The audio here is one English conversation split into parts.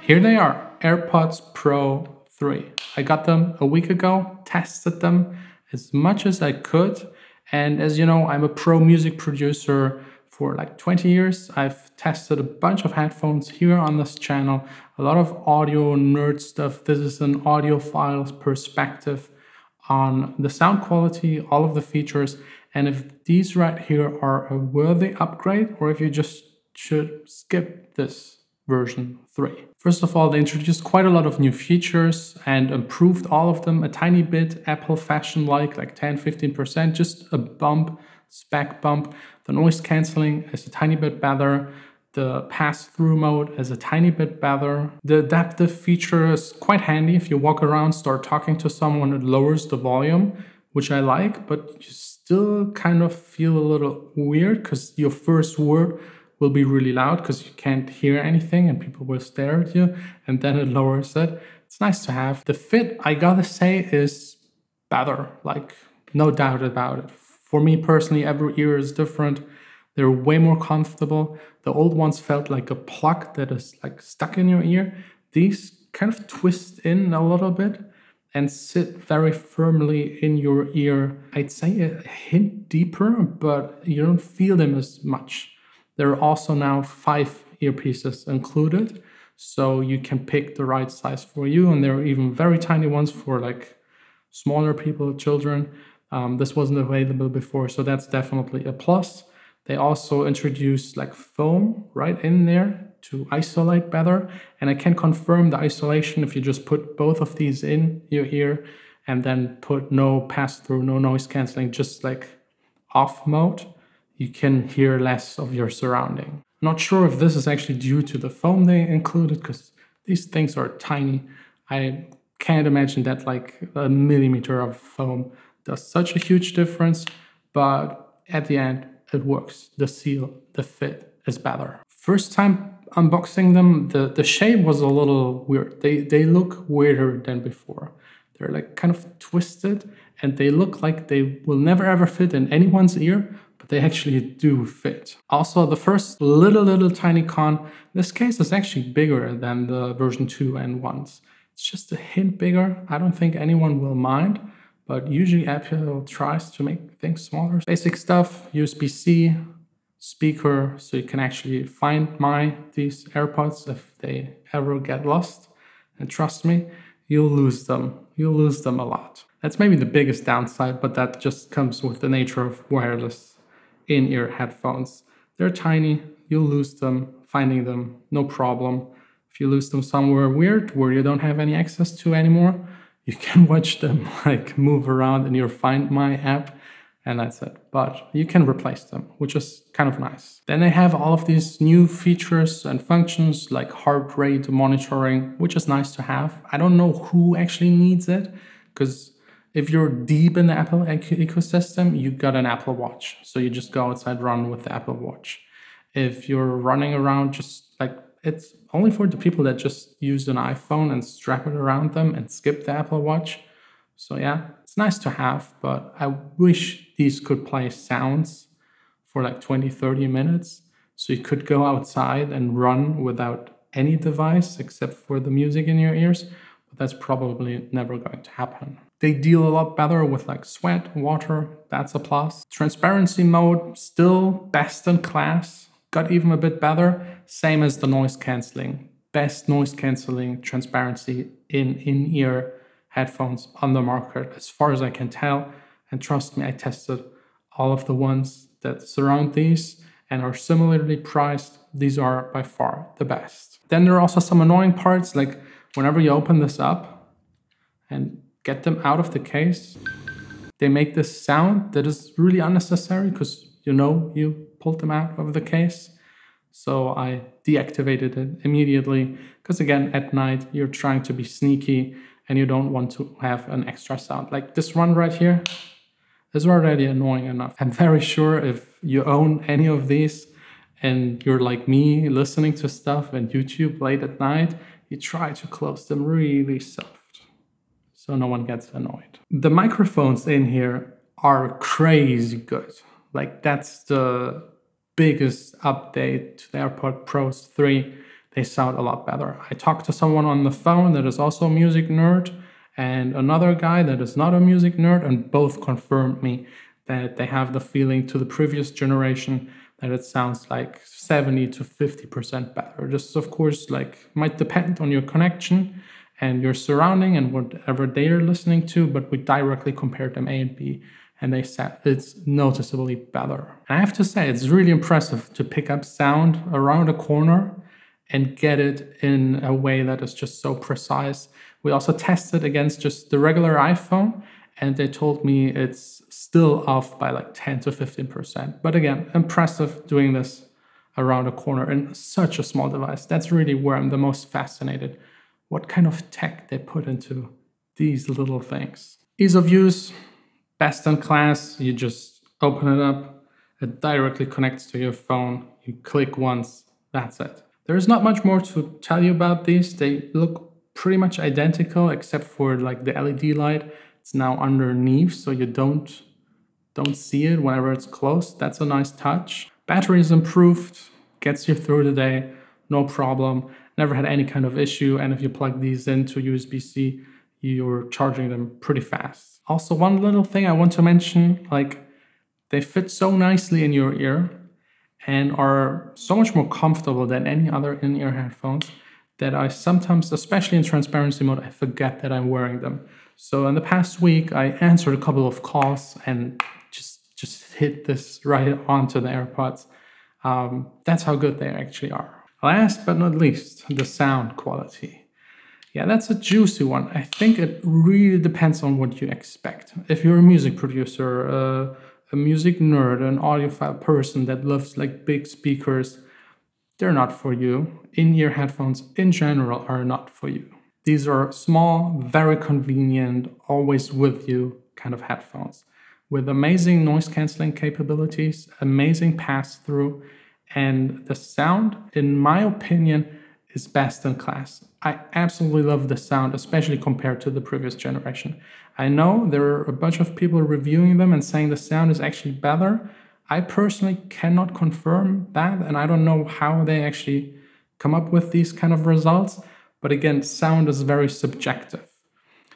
Here they are, AirPods Pro 3. I got them a week ago, tested them as much as I could. And as you know, I'm a pro music producer for like 20 years. I've tested a bunch of headphones here on this channel, a lot of audio nerd stuff. This is an audiophile perspective on the sound quality, all of the features, and if these right here are a worthy upgrade or if you just should skip this version 3. First of all, they introduced quite a lot of new features and improved all of them a tiny bit, Apple fashion like 10-15%, just a bump, spec bump. The noise cancelling is a tiny bit better. The pass-through mode is a tiny bit better. The adaptive feature is quite handy. If you walk around, start talking to someone, it lowers the volume, which I like, but you still kind of feel a little weird because your first word will be really loud because you can't hear anything and people will stare at you, and then it lowers it. It's nice to have. The fit, I gotta say, is better, like no doubt about it. For me personally, every ear is different. They're way more comfortable. The old ones felt like a plug that is like stuck in your ear. These kind of twist in a little bit and sit very firmly in your ear. I'd say a hint deeper, but you don't feel them as much. There are also now 5 earpieces included, so you can pick the right size for you. And there are even very tiny ones for like smaller people, children. This wasn't available before, so that's definitely a plus. They also introduced like foam right in there to isolate better. And I can confirm the isolation if you just put both of these in your ear and then put no pass-through, no noise cancelling, just like off mode. You can hear less of your surrounding. Not sure if this is actually due to the foam they included, because these things are tiny. I can't imagine that like a millimeter of foam does such a huge difference, but at the end, it works. The seal, the fit is better. First time unboxing them, the shape was a little weird. They look weirder than before. They're like kind of twisted and they look like they will never ever fit in anyone's ear, but they actually do fit. Also, the first little tiny con, this case is actually bigger than the version 2 and 1s. It's just a hint bigger. I don't think anyone will mind, but usually Apple tries to make things smaller. Basic stuff, USB-C, speaker, so you can actually find these AirPods if they ever get lost. And trust me, you'll lose them. You'll lose them a lot. That's maybe the biggest downside, but that just comes with the nature of wireless in-ear headphones. They're tiny, you'll lose them, finding them, no problem. If you lose them somewhere weird where you don't have any access to anymore, you can watch them like move around in your Find My app, and that's it. But you can replace them, which is kind of nice. Then they have all of these new features and functions like heart rate monitoring, which is nice to have. I don't know who actually needs it, because if you're deep in the Apple ecosystem, you got an Apple Watch. So you just go outside, run with the Apple Watch. If you're running around, just like, it's only for the people that just use an iPhone and strap it around them and skip the Apple Watch. So yeah, it's nice to have, but I wish these could play sounds for like 20-30 minutes. So you could go outside and run without any device except for the music in your ears. But that's probably never going to happen. They deal a lot better with like sweat, water, that's a plus. Transparency mode, still best in class, got even a bit better. Same as the noise cancelling. Best noise cancelling transparency in in-ear headphones on the market, as far as I can tell. And trust me, I tested all of the ones that surround these and are similarly priced. These are by far the best. Then there are also some annoying parts, like whenever you open this up and get them out of the case, they make this sound that is really unnecessary because you know you pulled them out of the case. So I deactivated it immediately because, again, at night you're trying to be sneaky and you don't want to have an extra sound. Like this one right here is already annoying enough. I'm very sure if you own any of these and you're like me listening to stuff on YouTube late at night, you try to close them really soft so no one gets annoyed. The microphones in here are crazy good. Like that's the biggest update to the AirPods Pro 3. they sound a lot better. I talked to someone on the phone that is also a music nerd and another guy that is not a music nerd, and both confirmed me that they have the feeling to the previous generation that it sounds like 70 to 50% better. This, of course, like might depend on your connection and your surrounding and whatever they're listening to, but we directly compared them A and B, and they said it's noticeably better. And I have to say, it's really impressive to pick up sound around a corner and get it in a way that is just so precise. We also tested against just the regular iPhone, and they told me it's still off by like 10 to 15%. But again, impressive doing this around a corner in such a small device. That's really where I'm the most fascinated. What kind of tech they put into these little things. Ease of use, best in class. You just open it up, it directly connects to your phone. You click once, that's it. There's not much more to tell you about these. They look pretty much identical except for like the LED light. It's now underneath, so you don't see it whenever it's close. That's a nice touch. Battery is improved, gets you through the day, no problem. Never had any kind of issue, and if you plug these into USB-C, you're charging them pretty fast. Also, one little thing I want to mention, like they fit so nicely in your ear and are so much more comfortable than any other in-ear headphones that I sometimes, especially in transparency mode, I forget that I'm wearing them. So in the past week, I answered a couple of calls and just hit this right onto the AirPods. That's how good they actually are. Last but not least, the sound quality. Yeah, that's a juicy one. I think it really depends on what you expect. If you're a music producer, a music nerd, an audiophile person that loves like big speakers, they're not for you. In-ear headphones in general are not for you. These are small, very convenient, always with you kind of headphones with amazing noise cancelling capabilities, amazing pass-through, and the sound, in my opinion, is best in class. I absolutely love the sound, especially compared to the previous generation. I know there are a bunch of people reviewing them and saying the sound is actually better. I personally cannot confirm that, and I don't know how they actually come up with these kind of results. But again, sound is very subjective.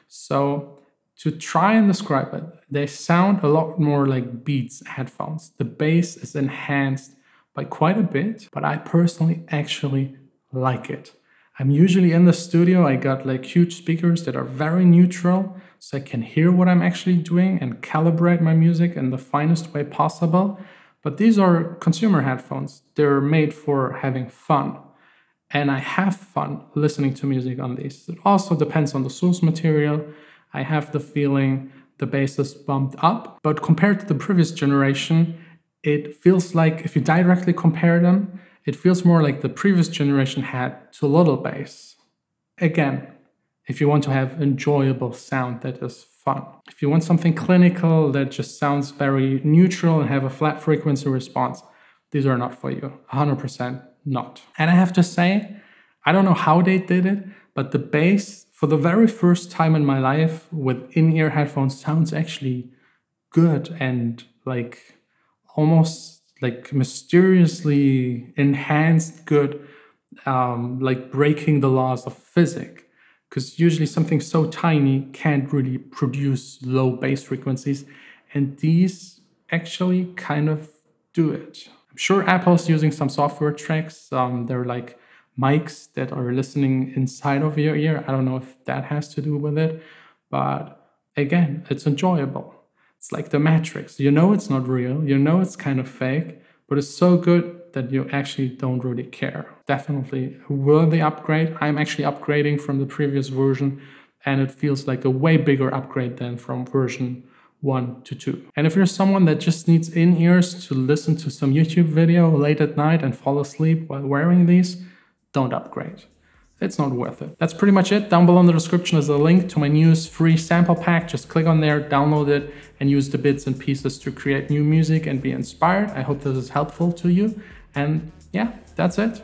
So to try and describe it, they sound a lot more like Beats headphones. The bass is enhanced by quite a bit, but I personally actually like it. I'm usually in the studio, I got like huge speakers that are very neutral, so I can hear what I'm actually doing and calibrate my music in the finest way possible. But these are consumer headphones. They're made for having fun. And I have fun listening to music on these. It also depends on the source material. I have the feeling the bass is bumped up, but compared to the previous generation, it feels like if you directly compare them, it feels more like the previous generation had too little bass. Again, if you want to have enjoyable sound that is fun. If you want something clinical that just sounds very neutral and have a flat frequency response, these are not for you. 100% not. And I have to say, I don't know how they did it, but the bass, for the very first time in my life with in-ear headphones, sounds actually good and like almost like mysteriously enhanced good, like breaking the laws of physics. Because usually something so tiny can't really produce low bass frequencies, and these actually kind of do it. I'm sure Apple's using some software tricks. They're like mics that are listening inside of your ear. I don't know if that has to do with it, but again, it's enjoyable. It's like the Matrix. You know it's not real, you know it's kind of fake, but it's so good that you actually don't really care. Definitely a worthy upgrade. I'm actually upgrading from the previous version, and it feels like a way bigger upgrade than from version 1 to 2. And if you're someone that just needs in-ears to listen to some YouTube video late at night and fall asleep while wearing these, don't upgrade. It's not worth it. That's pretty much it. Down below in the description is a link to my newest free sample pack. Just click on there, download it, and use the bits and pieces to create new music and be inspired. I hope this is helpful to you. And yeah, that's it.